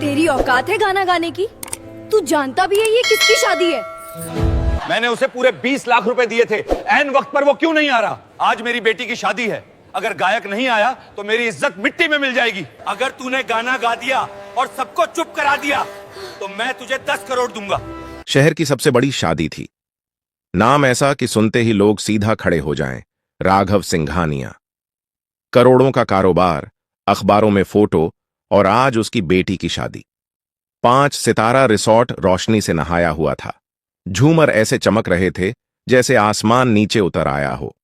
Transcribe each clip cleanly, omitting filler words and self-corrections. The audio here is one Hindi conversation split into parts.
तेरी औकात है गाना गाने की? तू जानता भी है ये किसकी शादी है? मैंने उसे पूरे 20 लाख रुपए दिए थे, ऐन वक्त पर वो क्यों नहीं आ रहा? आज मेरी बेटी की शादी है, अगर गायक नहीं आया तो मेरी इज्जत मिट्टी में मिल जाएगी। अगर तूने गाना गा दिया और सबको चुप करा दिया तो मैं तुझे 10 करोड़ दूंगा। शहर की सबसे बड़ी शादी थी। नाम ऐसा कि सुनते ही लोग सीधा खड़े हो जाएं, राघव सिंघानिया। करोड़ों का कारोबार, अखबारों में फोटो, और आज उसकी बेटी की शादी। 5 सितारा रिसॉर्ट रोशनी से नहाया हुआ था। झूमर ऐसे चमक रहे थे जैसे आसमान नीचे उतर आया हो।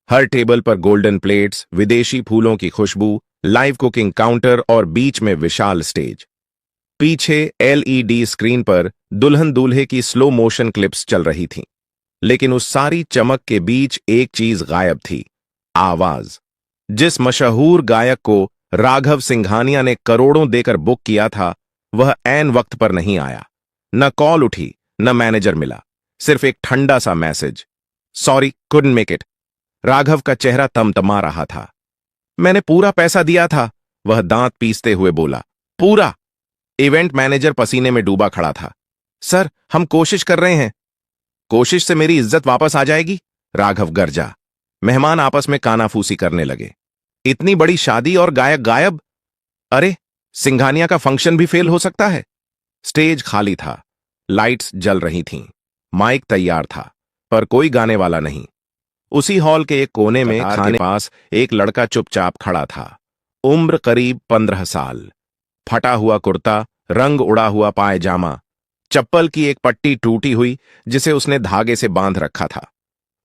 हर टेबल पर गोल्डन प्लेट्स, विदेशी फूलों की खुशबू, लाइव कुकिंग काउंटर और बीच में विशाल स्टेज। पीछे एलईडी स्क्रीन पर दुल्हन दूल्हे की स्लो मोशन क्लिप्स चल रही थीं। लेकिन उस सारी चमक के बीच एक चीज गायब थी, आवाज। जिस मशहूर गायक को राघव सिंघानिया ने करोड़ों देकर बुक किया था, वह ऐन वक्त पर नहीं आया। न कॉल उठी, न मैनेजर मिला, सिर्फ एक ठंडा सा message, sorry couldn't make it. Raghav का चेहरा तमतमा रहा था। मैंने पूरा पैसा दिया था, वह दांत पीसते हुए बोला। पूरा? इवेंट मैनेजर पसीने में डूबा खड़ा था। सर, हम कोशिश कर रहे हैं। कोशिश से मेरी इज्जत वापस आ जाएगी? राघव गरजा। मेहमान आपस में कानाफूसी करने लगे। इतनी बड़ी शादी और गायक गायब? अरे, सिंघानिया का फंक्शन भी फेल हो सकता है। स्टेज खाली था, लाइट्स जल रही थीं, माइक तैयार था, पर कोई गाने वाला नहीं। उसी हॉल के एक कोने में खाने के पास एक लड़का चुपचाप खड़ा था। उम्र करीब 15 साल। फटा हुआ कुर्ता, रंग उड़ा हुआ पायजामा, चप्पल की एक पट्टी टूटी हुई जिसे उसने धागे से बांध रखा था।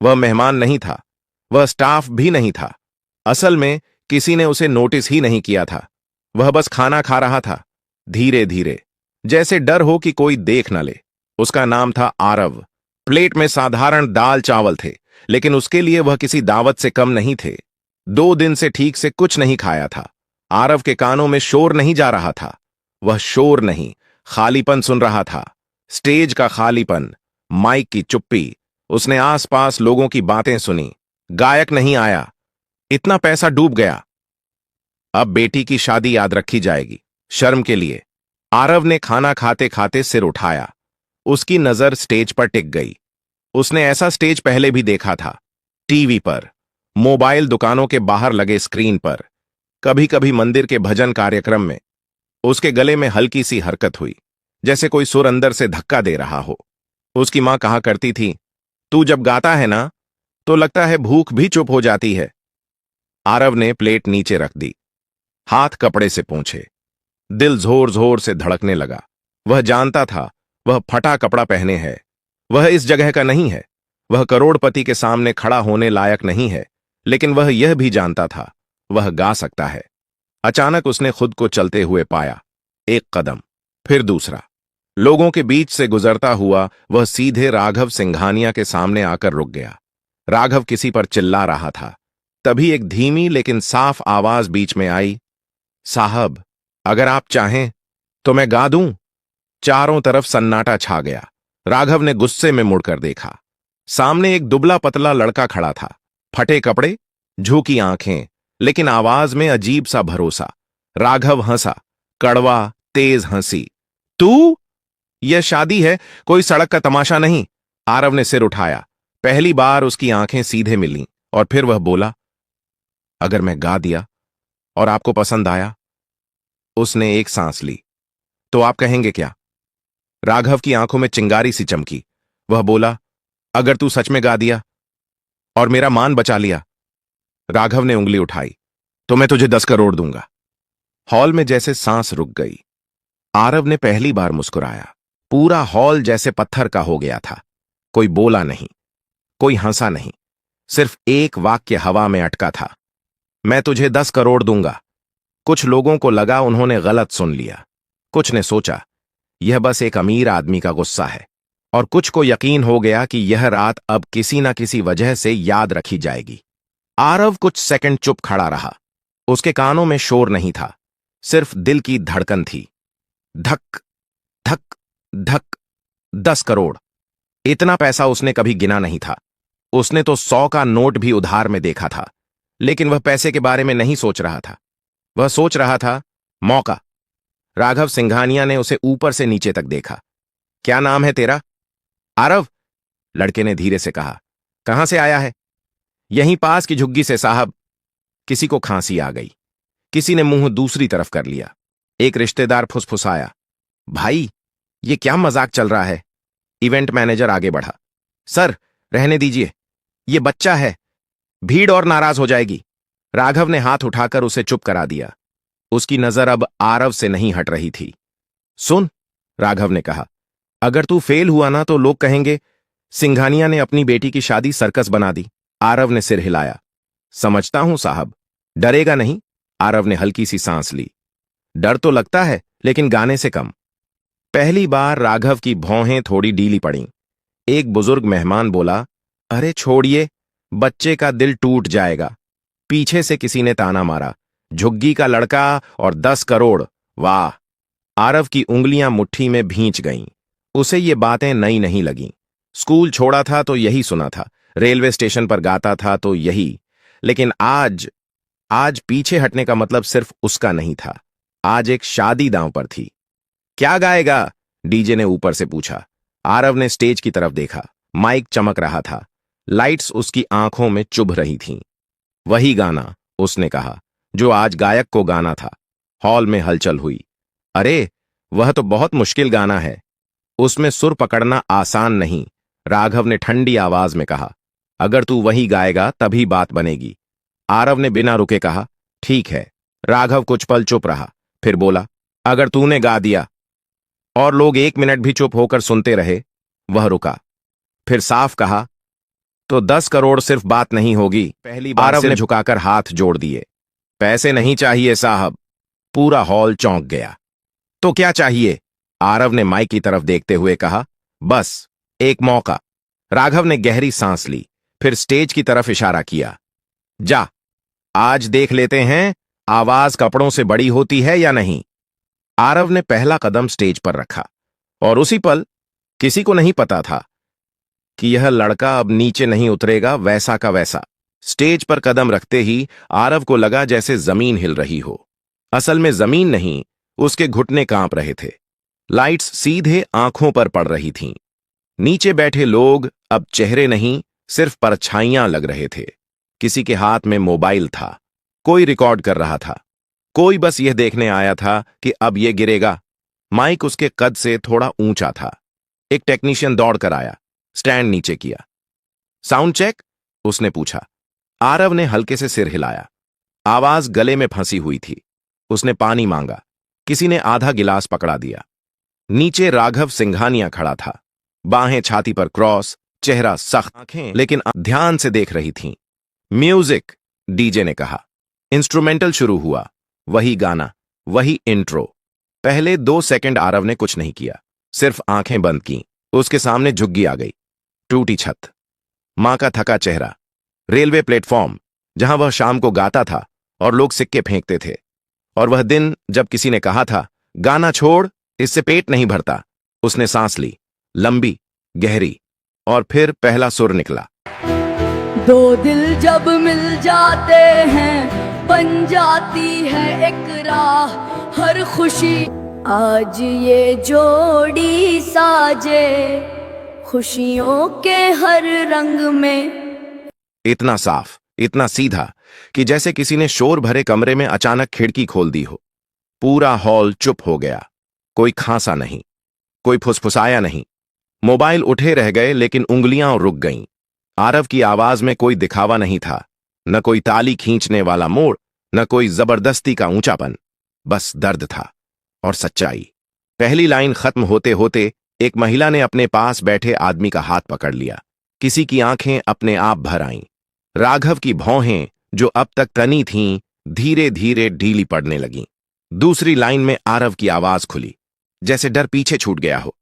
वह मेहमान नहीं था, वह स्टाफ भी नहीं था। असल में किसी ने उसे नोटिस ही नहीं किया था। वह बस खाना खा रहा था, धीरे धीरे, जैसे डर हो कि कोई देख न ले। उसका नाम था आरव। प्लेट में साधारण दाल चावल थे, लेकिन उसके लिए वह किसी दावत से कम नहीं थे। 2 दिन से ठीक से कुछ नहीं खाया था। आरव के कानों में शोर नहीं जा रहा था। वह शोर नहीं, खालीपन सुन रहा था। स्टेज का खालीपन, माइक की चुप्पी। उसने आसपास लोगों की बातें सुनी। गायक नहीं आया, इतना पैसा डूब गया। अब बेटी की शादी याद रखी जाएगी, शर्म के लिए। आरव ने खाना खाते खाते सिर उठाया। उसकी नजर स्टेज पर टिक गई। उसने ऐसा स्टेज पहले भी देखा था, टीवी पर, मोबाइल दुकानों के बाहर लगे स्क्रीन पर, कभी कभी मंदिर के भजन कार्यक्रम में। उसके गले में हल्की सी हरकत हुई, जैसे कोई सुर अंदर से धक्का दे रहा हो। उसकी मां कहा करती थी, तू जब गाता है ना, तो लगता है भूख भी चुप हो जाती है। आरव ने प्लेट नीचे रख दी, हाथ कपड़े से पोंछे। दिल जोर जोर से धड़कने लगा। वह जानता था वह फटा कपड़ा पहने है, वह इस जगह का नहीं है, वह करोड़पति के सामने खड़ा होने लायक नहीं है। लेकिन वह यह भी जानता था वह गा सकता है। अचानक उसने खुद को चलते हुए पाया। एक कदम, फिर दूसरा। लोगों के बीच से गुजरता हुआ वह सीधे राघव सिंघानिया के सामने आकर रुक गया। राघव किसी पर चिल्ला रहा था। तभी एक धीमी लेकिन साफ आवाज बीच में आई, साहब, अगर आप चाहें तो मैं गा दूं। चारों तरफ सन्नाटा छा गया। राघव ने गुस्से में मुड़कर देखा। सामने एक दुबला पतला लड़का खड़ा था, फटे कपड़े, झुकी आंखें, लेकिन आवाज में अजीब सा भरोसा। राघव हंसा, कड़वा तेज हंसी। तू? यह शादी है, कोई सड़क का तमाशा नहीं। आरव ने सिर उठाया। पहली बार उसकी आंखें सीधे मिलीं और फिर वह बोला, अगर मैं गा दिया और आपको पसंद आया? उसने एक सांस ली। तो आप कहेंगे क्या? राघव की आंखों में चिंगारी सी चमकी। वह बोला, अगर तू सच में गा दिया और मेरा मान बचा लिया। राघव ने उंगली उठाई, तो मैं तुझे 10 करोड़ दूंगा। हॉल में जैसे सांस रुक गई। आरव ने पहली बार मुस्कुराया। पूरा हॉल जैसे पत्थर का हो गया था। कोई बोला नहीं, कोई हंसा नहीं, सिर्फ एक वाक्य हवा में अटका था, मैं तुझे 10 करोड़ दूंगा। कुछ लोगों को लगा उन्होंने गलत सुन लिया। कुछ ने सोचा यह बस एक अमीर आदमी का गुस्सा है, और कुछ को यकीन हो गया कि यह रात अब किसी न किसी वजह से याद रखी जाएगी। आरव कुछ सेकंड चुप खड़ा रहा। उसके कानों में शोर नहीं था, सिर्फ दिल की धड़कन थी। धक धक धक। 10 करोड़। इतना पैसा उसने कभी गिना नहीं था। उसने तो 100 का नोट भी उधार में देखा था, लेकिन वह पैसे के बारे में नहीं सोच रहा था। वह सोच रहा था मौका। राघव सिंघानिया ने उसे ऊपर से नीचे तक देखा। क्या नाम है तेरा? आरव, लड़के ने धीरे से कहा। कहां से आया है? यहीं पास की झुग्गी से साहब। किसी को खांसी आ गई। किसी ने मुंह दूसरी तरफ कर लिया। एक रिश्तेदार फुसफुसाया। भाई, ये क्या मजाक चल रहा है? इवेंट मैनेजर आगे बढ़ा। सर, रहने दीजिए, ये बच्चा है, भीड़ और नाराज हो जाएगी। राघव ने हाथ उठाकर उसे चुप करा दिया। उसकी नजर अब आरव से नहीं हट रही थी। सुन, राघव ने कहा, अगर तू फेल हुआ ना तो लोग कहेंगे सिंघानिया ने अपनी बेटी की शादी सर्कस बना दी। आरव ने सिर हिलाया। समझता हूं साहब, डरेगा नहीं? आरव ने हल्की सी सांस ली। डर तो लगता है, लेकिन गाने से कम। पहली बार राघव की भौहें थोड़ी ढीली पड़ीं। एक बुजुर्ग मेहमान बोला, अरे छोड़िए, बच्चे का दिल टूट जाएगा। पीछे से किसी ने ताना मारा, झुग्गी का लड़का और 10 करोड़। वाह! आरव की उंगलियां मुट्ठी में भींच गईं। उसे ये बातें नई नहीं लगीं। स्कूल छोड़ा था तो यही सुना था, रेलवे स्टेशन पर गाता था तो यही। लेकिन आज पीछे हटने का मतलब सिर्फ उसका नहीं था। आज एक शादी दांव पर थी। क्या गाएगा? डीजे ने ऊपर से पूछा। आरव ने स्टेज की तरफ देखा। माइक चमक रहा था। लाइट्स उसकी आंखों में चुभ रही थीं। वही गाना, उसने कहा, जो आज गायक को गाना था। हॉल में हलचल हुई। अरे, वह तो बहुत मुश्किल गाना है। उसमें सुर पकड़ना आसान नहीं। राघव ने ठंडी आवाज में कहा, अगर तू वही गाएगा तभी बात बनेगी। आरव ने बिना रुके कहा, ठीक है। राघव कुछ पल चुप रहा, फिर बोला, अगर तूने गा दिया। और लोग 1 मिनट भी चुप होकर सुनते रहे। वह रुका, फिर साफ कहा, तो 10 करोड़ सिर्फ बात नहीं होगी। पहली बार आरव ने झुकाकर हाथ जोड़ दिए। पैसे नहीं चाहिए साहब। पूरा हॉल चौंक गया। तो क्या चाहिए? आरव ने माइक की तरफ देखते हुए कहा, बस एक मौका। राघव ने गहरी सांस ली, फिर स्टेज की तरफ इशारा किया। जा, आज देख लेते हैं आवाज कपड़ों से बड़ी होती है या नहीं। आरव ने पहला कदम स्टेज पर रखा, और उसी पल किसी को नहीं पता था कि यह लड़का अब नीचे नहीं उतरेगा, वैसा का वैसा। स्टेज पर कदम रखते ही आरव को लगा जैसे जमीन हिल रही हो। असल में जमीन नहीं, उसके घुटने कांप रहे थे। लाइट्स सीधे आंखों पर पड़ रही थीं। नीचे बैठे लोग अब चेहरे नहीं, सिर्फ परछाइयां लग रहे थे। किसी के हाथ में मोबाइल था, कोई रिकॉर्ड कर रहा था, कोई बस यह देखने आया था कि अब यह गिरेगा। माइक उसके कद से थोड़ा ऊंचा था। एक टेक्नीशियन दौड़कर आया, स्टैंड नीचे किया। Sound check? उसने पूछा। आरव ने हल्के से सिर हिलाया। आवाज गले में फंसी हुई थी। उसने पानी मांगा। किसी ने आधा गिलास पकड़ा दिया। नीचे राघव सिंघानिया खड़ा था, बाहें छाती पर क्रॉस, चेहरा सख्त, आंखें लेकिन ध्यान से देख रही थीं। म्यूजिक, डीजे ने कहा। इंस्ट्रूमेंटल शुरू हुआ। वही गाना, वही इंट्रो। पहले 2 सेकंड आरव ने कुछ नहीं किया, सिर्फ आंखें बंद की। उसके सामने झुग्गी आ गई। टूटी छत, मां का थका चेहरा, रेलवे प्लेटफॉर्म जहां वह शाम को गाता था और लोग सिक्के फेंकते थे, और वह दिन जब किसी ने कहा था, गाना छोड़, इससे पेट नहीं भरता। उसने सांस ली, लंबी, गहरी, और फिर पहला सुर निकला। 2 दिल जब मिल जाते हैं बन जाती है एक राह, हर खुशी आज ये जोड़ी साजे, खुशियों के हर रंग में। इतना साफ, इतना सीधा कि जैसे किसी ने शोर भरे कमरे में अचानक खिड़की खोल दी हो। पूरा हॉल चुप हो गया। कोई खांसा नहीं, कोई फुसफुसाया नहीं। मोबाइल उठे रह गए, लेकिन उंगलियां रुक गईं। आरव की आवाज में कोई दिखावा नहीं था, न कोई ताली खींचने वाला मोड़, न कोई जबरदस्ती का ऊंचापन। बस दर्द था और सच्चाई। पहली लाइन खत्म होते होते एक महिला ने अपने पास बैठे आदमी का हाथ पकड़ लिया। किसी की आंखें अपने आप भर आईं। राघव की भौहें, जो अब तक तनी थीं, धीरे धीरे ढीली पड़ने लगीं। दूसरी लाइन में आरव की आवाज खुली, जैसे डर पीछे छूट गया हो।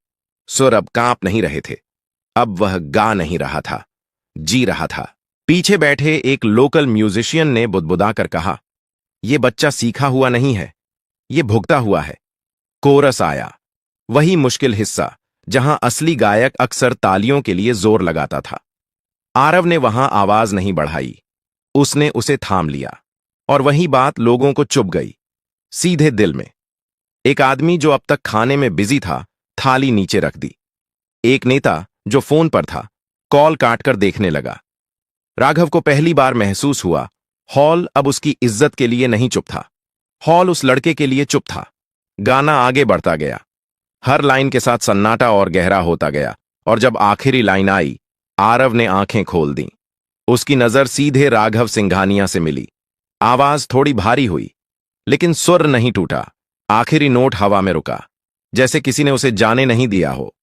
सुर अब कांप नहीं रहे थे। अब वह गा नहीं रहा था, जी रहा था। पीछे बैठे एक लोकल म्यूजिशियन ने बुदबुदाकर कहा, यह बच्चा सीखा हुआ नहीं है, यह भुगता हुआ है। कोरस आया, वही मुश्किल हिस्सा जहां असली गायक अक्सर तालियों के लिए जोर लगाता था। आरव ने वहां आवाज नहीं बढ़ाई, उसने उसे थाम लिया, और वही बात लोगों को चुभ गई, सीधे दिल में। एक आदमी जो अब तक खाने में बिजी था, थाली नीचे रख दी। एक नेता जो फोन पर था, कॉल काटकर देखने लगा। राघव को पहली बार महसूस हुआ, हॉल अब उसकी इज्जत के लिए नहीं चुप था। हॉल उस लड़के के लिए चुप था। गाना आगे बढ़ता गया। हर लाइन के साथ सन्नाटा और गहरा होता गया, और जब आखिरी लाइन आई, आरव ने आंखें खोल दी। उसकी नजर सीधे राघव सिंघानिया से मिली। आवाज थोड़ी भारी हुई, लेकिन सुर नहीं टूटा। आखिरी नोट हवा में रुका, जैसे किसी ने उसे जाने नहीं दिया हो।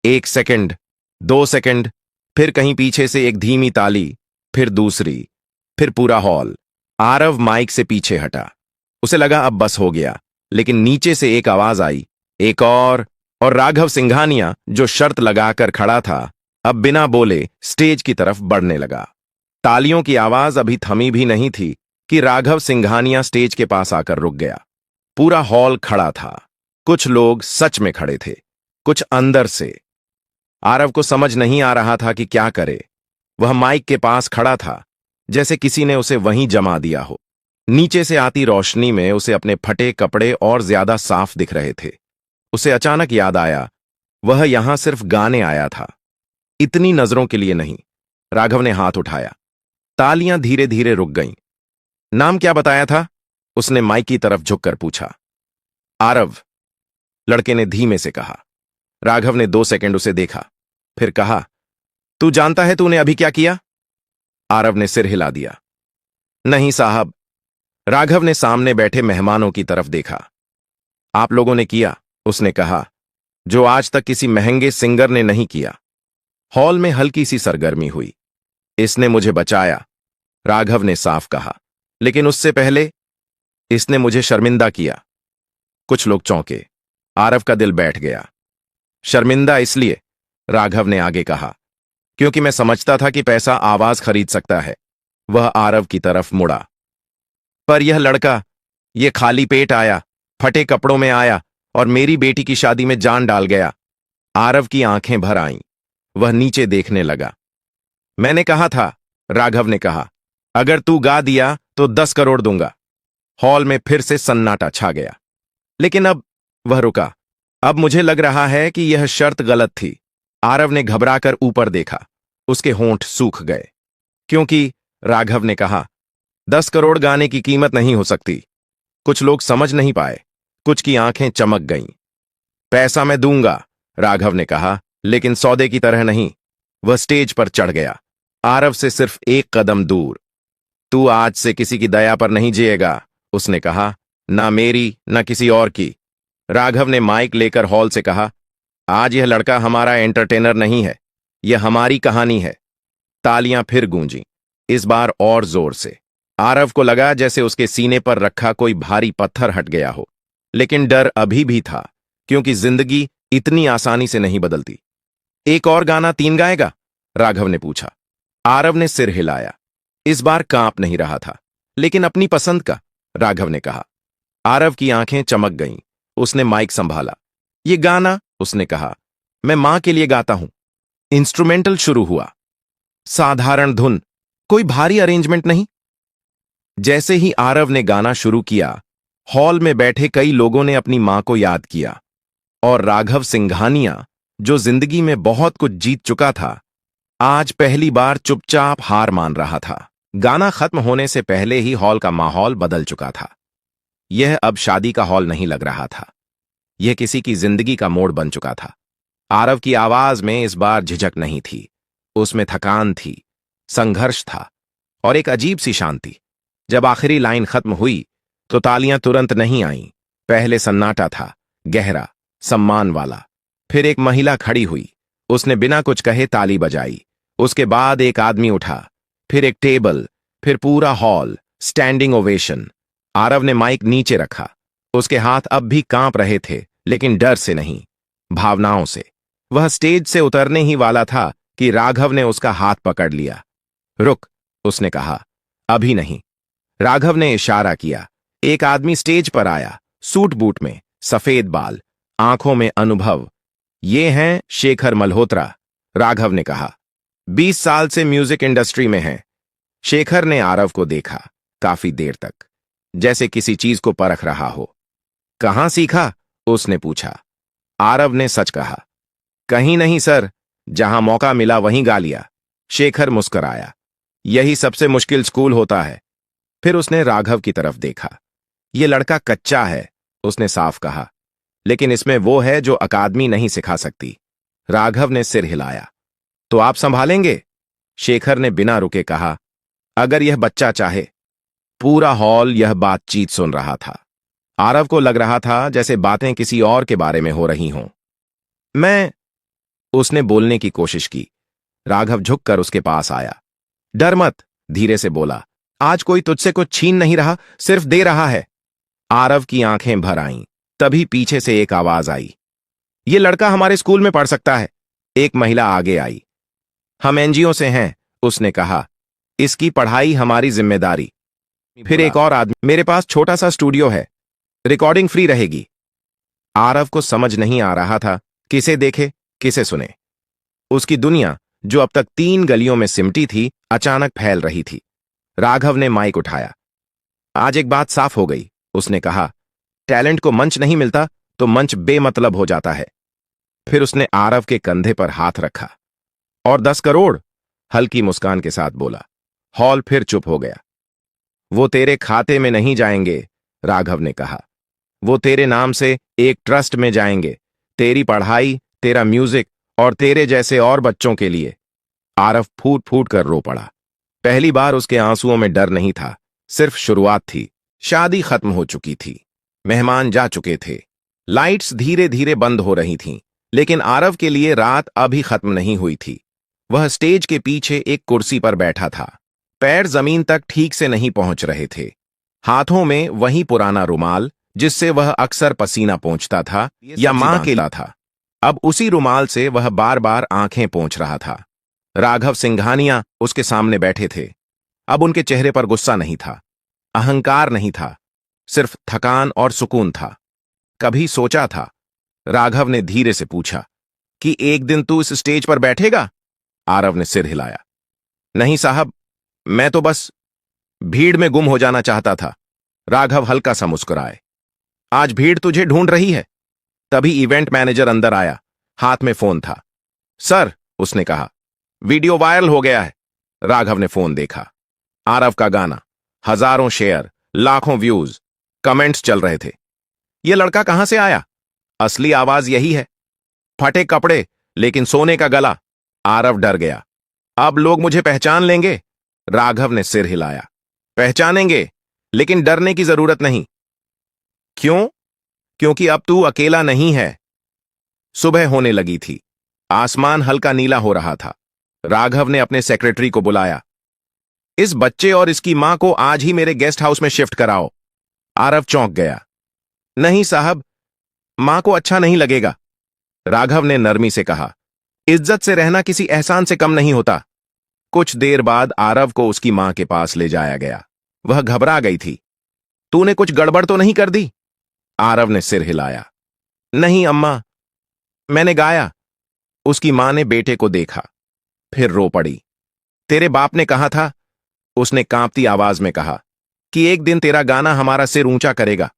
1 सेकंड, 2 सेकंड, फिर कहीं पीछे से एक धीमी ताली, फिर दूसरी, फिर पूरा हॉल। आरव माइक से पीछे हटा। उसे लगा अब बस हो गया, लेकिन नीचे से एक आवाज आई, एक और राघव सिंघानिया, जो शर्त लगाकर खड़ा था, अब बिना बोले स्टेज की तरफ बढ़ने लगा। तालियों की आवाज अभी थमी भी नहीं थी कि राघव सिंघानिया स्टेज के पास आकर रुक गया। पूरा हॉल खड़ा था। कुछ लोग सच में खड़े थे, कुछ अंदर से। आरव को समझ नहीं आ रहा था कि क्या करे। वह माइक के पास खड़ा था, जैसे किसी ने उसे वहीं जमा दिया हो। नीचे से आती रोशनी में उसे अपने फटे कपड़े और ज्यादा साफ दिख रहे थे। उसे अचानक याद आया, वह यहां सिर्फ गाने आया था, इतनी नजरों के लिए नहीं। राघव ने हाथ उठाया। तालियां धीरे धीरे रुक गईं। नाम क्या बताया था? उसने माइक की तरफ झुककर पूछा। आरव, लड़के ने धीमे से कहा। राघव ने 2 सेकंड उसे देखा, फिर कहा, तू जानता है तूने अभी क्या किया? आरव ने सिर हिला दिया। नहीं साहब। राघव ने सामने बैठे मेहमानों की तरफ देखा। आप लोगों ने किया, उसने कहा, जो आज तक किसी महंगे सिंगर ने नहीं किया। हॉल में हल्की सी सरगर्मी हुई। इसने मुझे बचाया, राघव ने साफ कहा, लेकिन उससे पहले इसने मुझे शर्मिंदा किया। कुछ लोग चौंके। आरव का दिल बैठ गया। शर्मिंदा इसलिए, राघव ने आगे कहा, क्योंकि मैं समझता था कि पैसा आवाज खरीद सकता है। वह आरव की तरफ मुड़ा। पर यह लड़का, यह खाली पेट आया, फटे कपड़ों में आया और मेरी बेटी की शादी में जान डाल गया। आरव की आंखें भर आईं। वह नीचे देखने लगा। मैंने कहा था, राघव ने कहा, अगर तू गा दिया तो 10 करोड़ दूंगा। हॉल में फिर से सन्नाटा छा गया। लेकिन अब वह रुका। अब मुझे लग रहा है कि यह शर्त गलत थी। आरव ने घबराकर ऊपर देखा। उसके होंठ सूख गए। क्योंकि, राघव ने कहा, 10 करोड़ गाने की कीमत नहीं हो सकती। कुछ लोग समझ नहीं पाए, कुछ की आंखें चमक गईं। पैसा मैं दूंगा, राघव ने कहा, लेकिन सौदे की तरह नहीं। वह स्टेज पर चढ़ गया, आरव से सिर्फ 1 कदम दूर। तू आज से किसी की दया पर नहीं जिएगा, उसने कहा, ना मेरी ना किसी और की। राघव ने माइक लेकर हॉल से कहा, आज यह लड़का हमारा एंटरटेनर नहीं है, यह हमारी कहानी है। तालियां फिर गूंजीं, इस बार और जोर से। आरव को लगा जैसे उसके सीने पर रखा कोई भारी पत्थर हट गया हो, लेकिन डर अभी भी था, क्योंकि जिंदगी इतनी आसानी से नहीं बदलती। एक और गाना 3 गाएगा? राघव ने पूछा। आरव ने सिर हिलाया। इस बार कांप नहीं रहा था, लेकिन अपनी पसंद का, राघव ने कहा। आरव की आंखें चमक गईं। उसने माइक संभाला। ये गाना, उसने कहा, मैं मां के लिए गाता हूं। इंस्ट्रूमेंटल शुरू हुआ। साधारण धुन, कोई भारी अरेंजमेंट नहीं। जैसे ही आरव ने गाना शुरू किया, हॉल में बैठे कई लोगों ने अपनी मां को याद किया। और राघव सिंघानिया, जो जिंदगी में बहुत कुछ जीत चुका था, आज पहली बार चुपचाप हार मान रहा था। गाना खत्म होने से पहले ही हॉल का माहौल बदल चुका था। यह अब शादी का हॉल नहीं लग रहा था, यह किसी की जिंदगी का मोड़ बन चुका था। आरव की आवाज में इस बार झिझक नहीं थी, उसमें थकान थी, संघर्ष था और एक अजीब सी शांति। जब आखिरी लाइन खत्म हुई तो तालियां तुरंत नहीं आईं। पहले सन्नाटा था, गहरा, सम्मान वाला। फिर एक महिला खड़ी हुई, उसने बिना कुछ कहे ताली बजाई। उसके बाद एक आदमी उठा, फिर एक टेबल, फिर पूरा हॉल, स्टैंडिंग ओवेशन। आरव ने माइक नीचे रखा। उसके हाथ अब भी कांप रहे थे, लेकिन डर से नहीं, भावनाओं से। वह स्टेज से उतरने ही वाला था कि राघव ने उसका हाथ पकड़ लिया। रुक, उसने कहा, अभी नहीं। राघव ने इशारा किया। एक आदमी स्टेज पर आया, सूट बूट में, सफेद बाल, आंखों में अनुभव। ये हैं शेखर मल्होत्रा, राघव ने कहा। 20 साल से म्यूजिक इंडस्ट्री में हैं। शेखर ने आरव को देखा, काफी देर तक, जैसे किसी चीज को परख रहा हो। कहां सीखा? उसने पूछा। आरव ने सच कहा। कहीं नहीं सर, जहां मौका मिला वहीं गा लिया। शेखर मुस्कुराया। यही सबसे मुश्किल स्कूल होता है। फिर उसने राघव की तरफ देखा। यह लड़का कच्चा है, उसने साफ कहा, लेकिन इसमें वो है जो अकादमी नहीं सिखा सकती। राघव ने सिर हिलाया। तो आप संभालेंगे? शेखर ने बिना रुके कहा, अगर यह बच्चा चाहे। पूरा हॉल यह बातचीत सुन रहा था। आरव को लग रहा था जैसे बातें किसी और के बारे में हो रही हों। मैं उसने बोलने की कोशिश की। राघव झुककर उसके पास आया। डर मत, धीरे से बोला। आज कोई तुझसे कुछ छीन नहीं रहा, सिर्फ दे रहा है। आरव की आंखें भर आईं। तभी पीछे से एक आवाज आई। ये लड़का हमारे स्कूल में पढ़ सकता है। एक महिला आगे आई। हम एनजीओ से हैं, उसने कहा। इसकी पढ़ाई हमारी जिम्मेदारी। फिर एक और आदमी, मेरे पास छोटा सा स्टूडियो है, रिकॉर्डिंग फ्री रहेगी। आरव को समझ नहीं आ रहा था किसे देखे किसे सुने। उसकी दुनिया, जो अब तक 3 गलियों में सिमटी थी, अचानक फैल रही थी। राघव ने माइक उठाया। आज एक बात साफ हो गई, उसने कहा। टैलेंट को मंच नहीं मिलता तो मंच बेमतलब हो जाता है। फिर उसने आरव के कंधे पर हाथ रखा। और 10 करोड़, हल्की मुस्कान के साथ बोला। हॉल फिर चुप हो गया। वो तेरे खाते में नहीं जाएंगे, राघव ने कहा। वो तेरे नाम से एक ट्रस्ट में जाएंगे, तेरी पढ़ाई, तेरा म्यूजिक और तेरे जैसे और बच्चों के लिए। आरव फूट फूट कर रो पड़ा। पहली बार उसके आंसुओं में डर नहीं था, सिर्फ शुरुआत थी। शादी खत्म हो चुकी थी, मेहमान जा चुके थे, लाइट्स धीरे धीरे बंद हो रही थीं, लेकिन आरव के लिए रात अभी खत्म नहीं हुई थी। वह स्टेज के पीछे एक कुर्सी पर बैठा था। पैर जमीन तक ठीक से नहीं पहुंच रहे थे। हाथों में वही पुराना रुमाल जिससे वह अक्सर पसीना पोंछता था या मां के ला था। अब उसी रुमाल से वह बार बार आंखें पोंछ रहा था। राघव सिंघानिया उसके सामने बैठे थे। अब उनके चेहरे पर गुस्सा नहीं था, अहंकार नहीं था, सिर्फ थकान और सुकून था। कभी सोचा था? राघव ने धीरे से पूछा कि एक दिन तू इस स्टेज पर बैठेगा? आरव ने सिर हिलाया। नहीं साहब, मैं तो बस भीड़ में गुम हो जाना चाहता था। राघव हल्का सा मुस्कुराए। आज भीड़ तुझे ढूंढ रही है। तभी इवेंट मैनेजर अंदर आया, हाथ में फोन था। सर, उसने कहा, वीडियो वायरल हो गया है। राघव ने फोन देखा। आरव का गाना, हजारों शेयर, लाखों व्यूज, कमेंट्स चल रहे थे। यह लड़का कहां से आया? असली आवाज यही है। फटे कपड़े लेकिन सोने का गला। आरव डर गया। अब लोग मुझे पहचान लेंगे। राघव ने सिर हिलाया। पहचानेंगे, लेकिन डरने की जरूरत नहीं। क्यों? क्योंकि अब तू अकेला नहीं है। सुबह होने लगी थी। आसमान हल्का नीला हो रहा था। राघव ने अपने सेक्रेटरी को बुलाया। इस बच्चे और इसकी मां को आज ही मेरे गेस्ट हाउस में शिफ्ट कराओ। आरव चौंक गया। नहीं साहब, मां को अच्छा नहीं लगेगा। राघव ने नरमी से कहा। इज्जत से रहना किसी एहसान से कम नहीं होता। कुछ देर बाद आरव को उसकी मां के पास ले जाया गया। वह घबरा गई थी। तूने कुछ गड़बड़ तो नहीं कर दी? आरव ने सिर हिलाया। नहीं अम्मा, मैंने गाया। उसकी मां ने बेटे को देखा, फिर रो पड़ी। तेरे बाप ने कहा था, उसने कांपती आवाज में कहा, कि एक दिन तेरा गाना हमारा सिर ऊंचा करेगा।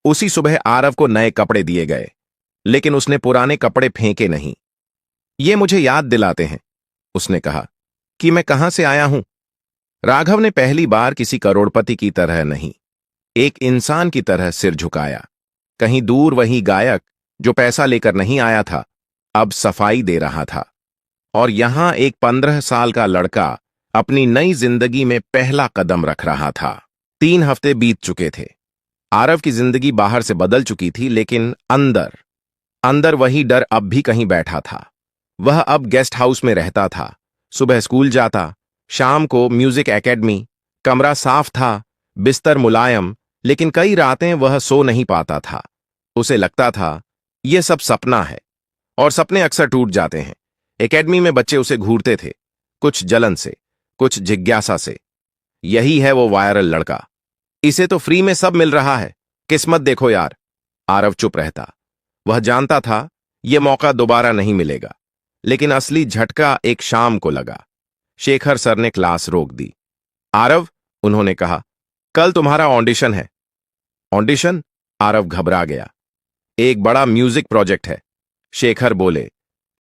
उसी सुबह आरव को नए कपड़े दिए गए, लेकिन उसने पुराने कपड़े फेंके नहीं। ये मुझे याद दिलाते हैं, उसने कहा, कि मैं कहां से आया हूं। राघव ने पहली बार किसी करोड़पति की तरह नहीं, एक इंसान की तरह सिर झुकाया। कहीं दूर वही गायक जो पैसा लेकर नहीं आया था, अब सफाई दे रहा था। और यहां एक 15 साल का लड़का अपनी नई जिंदगी में पहला कदम रख रहा था। 3 हफ्ते बीत चुके थे। आरव की जिंदगी बाहर से बदल चुकी थी, लेकिन अंदर अंदर वही डर अब भी कहीं बैठा था। वह अब गेस्ट हाउस में रहता था। सुबह स्कूल जाता, शाम को म्यूजिक एकेडमी। कमरा साफ था, बिस्तर मुलायम, लेकिन कई रातें वह सो नहीं पाता था। उसे लगता था यह सब सपना है, और सपने अक्सर टूट जाते हैं। एकेडमी में बच्चे उसे घूरते थे, कुछ जलन से, कुछ जिज्ञासा से। यही है वो वायरल लड़का। इसे तो फ्री में सब मिल रहा है, किस्मत देखो यार। आरव चुप रहता। वह जानता था यह मौका दोबारा नहीं मिलेगा, लेकिन असली झटका एक शाम को लगा। शेखर सर ने क्लास रोक दी। आरव, उन्होंने कहा, कल तुम्हारा ऑडिशन है। ऑडिशन? आरव घबरा गया। एक बड़ा म्यूजिक प्रोजेक्ट है। शेखर बोले।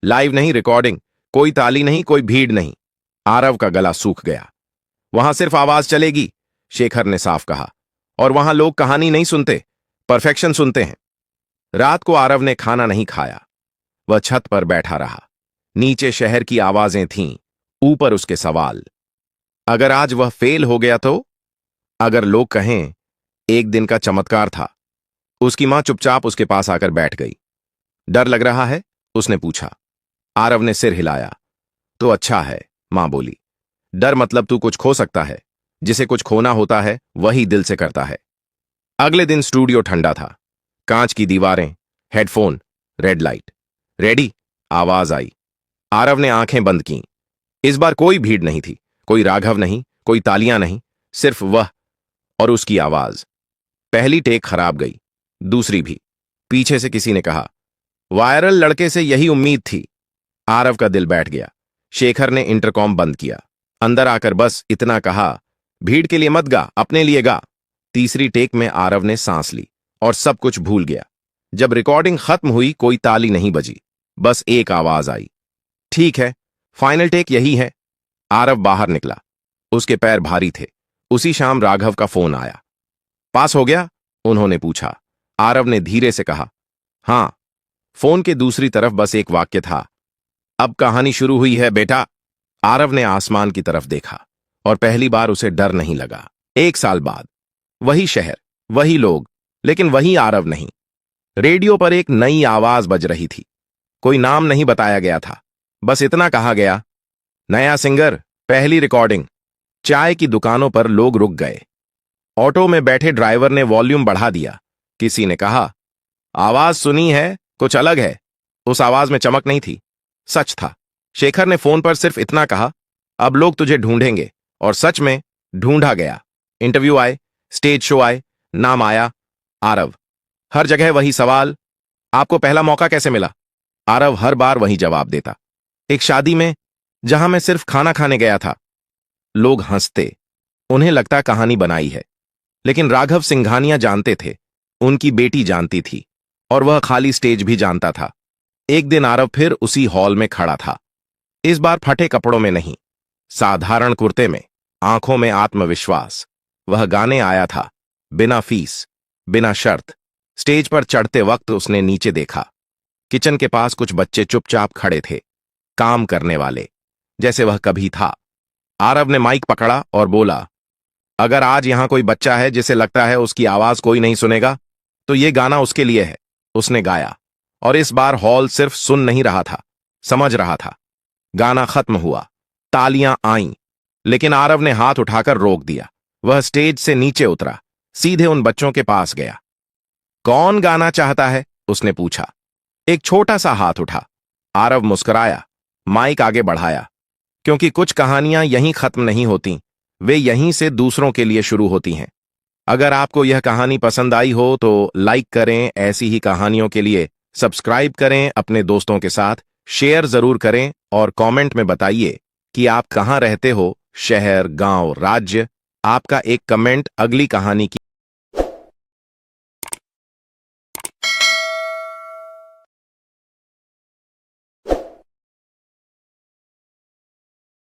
लाइव नहीं, रिकॉर्डिंग। कोई ताली नहीं, कोई भीड़ नहीं। आरव का गला सूख गया। वहां सिर्फ आवाज चलेगी, शेखर ने साफ कहा। और वहां लोग कहानी नहीं सुनते, परफेक्शन सुनते हैं। रात को आरव ने खाना नहीं खाया। वह छत पर बैठा रहा। नीचे शहर की आवाजें थीं, ऊपर उसके सवाल। अगर आज वह फेल हो गया तो? अगर लोग कहें एक दिन का चमत्कार था। उसकी मां चुपचाप उसके पास आकर बैठ गई। डर लग रहा है? उसने पूछा। आरव ने सिर हिलाया। तो अच्छा है, मां बोली। डर मतलब तू कुछ खो सकता है। जिसे कुछ खोना होता है वही दिल से करता है। अगले दिन स्टूडियो ठंडा था। कांच की दीवारें, हेडफोन, रेड लाइट। रेडी? आवाज आई। आरव ने आंखें बंद कीं। इस बार कोई भीड़ नहीं थी, कोई राघव नहीं, कोई तालियां नहीं, सिर्फ वह और उसकी आवाज। पहली टेक खराब गई, दूसरी भी। पीछे से किसी ने कहा, वायरल लड़के से यही उम्मीद थी। आरव का दिल बैठ गया। शेखर ने इंटरकॉम बंद किया। अंदर आकर बस इतना कहा, भीड़ के लिए मत गा, अपने लिए गा। तीसरी टेक में आरव ने सांस ली और सब कुछ भूल गया। जब रिकॉर्डिंग खत्म हुई, कोई ताली नहीं बजी, बस एक आवाज आई, ठीक है, फाइनल टेक यही है। आरव बाहर निकला। उसके पैर भारी थे। उसी शाम राघव का फोन आया। पास हो गया? उन्होंने पूछा। आरव ने धीरे से कहा, हां। फोन के दूसरी तरफ बस एक वाक्य था, अब कहानी शुरू हुई है बेटा। आरव ने आसमान की तरफ देखा और पहली बार उसे डर नहीं लगा। 1 साल बाद वही शहर, वही लोग, लेकिन वही आरव नहीं। रेडियो पर एक नई आवाज बज रही थी। कोई नाम नहीं बताया गया था, बस इतना कहा गया, नया सिंगर, पहली रिकॉर्डिंग। चाय की दुकानों पर लोग रुक गए। ऑटो में बैठे ड्राइवर ने वॉल्यूम बढ़ा दिया। किसी ने कहा, आवाज सुनी है, कुछ अलग है। उस आवाज में चमक नहीं थी, सच था। शेखर ने फोन पर सिर्फ इतना कहा, अब लोग तुझे ढूंढेंगे। और सच में ढूंढा गया। इंटरव्यू आए, स्टेज शो आए, नाम आया, आरव। हर जगह वही सवाल, आपको पहला मौका कैसे मिला? आरव हर बार वही जवाब देता, एक शादी में, जहां मैं सिर्फ खाना खाने गया था। लोग हंसते, उन्हें लगता कहानी बनाई है। लेकिन राघव सिंघानिया जानते थे, उनकी बेटी जानती थी, और वह खाली स्टेज भी जानता था। एक दिन आरव फिर उसी हॉल में खड़ा था। इस बार फटे कपड़ों में नहीं, साधारण कुर्ते में, आंखों में आत्मविश्वास। वह गाने आया था, बिना फीस, बिना शर्त। स्टेज पर चढ़ते वक्त उसने नीचे देखा। किचन के पास कुछ बच्चे चुपचाप खड़े थे, काम करने वाले, जैसे वह कभी था। आरव ने माइक पकड़ा और बोला, अगर आज यहां कोई बच्चा है जिसे लगता है उसकी आवाज कोई नहीं सुनेगा, तो ये गाना उसके लिए है। उसने गाया, और इस बार हॉल सिर्फ सुन नहीं रहा था, समझ रहा था। गाना खत्म हुआ, तालियां आईं, लेकिन आरव ने हाथ उठाकर रोक दिया। वह स्टेज से नीचे उतरा, सीधे उन बच्चों के पास गया। कौन गाना चाहता है? उसने पूछा। एक छोटा सा हाथ उठा। आरव मुस्कुराया, माइक आगे बढ़ाया, क्योंकि कुछ कहानियां यहीं खत्म नहीं होती, वे यहीं से दूसरों के लिए शुरू होती हैं। अगर आपको यह कहानी पसंद आई हो तो लाइक करें, ऐसी ही कहानियों के लिए सब्सक्राइब करें, अपने दोस्तों के साथ शेयर जरूर करें, और कमेंट में बताइए कि आप कहां रहते हो, शहर, गांव, राज्य। आपका एक कमेंट अगली कहानी की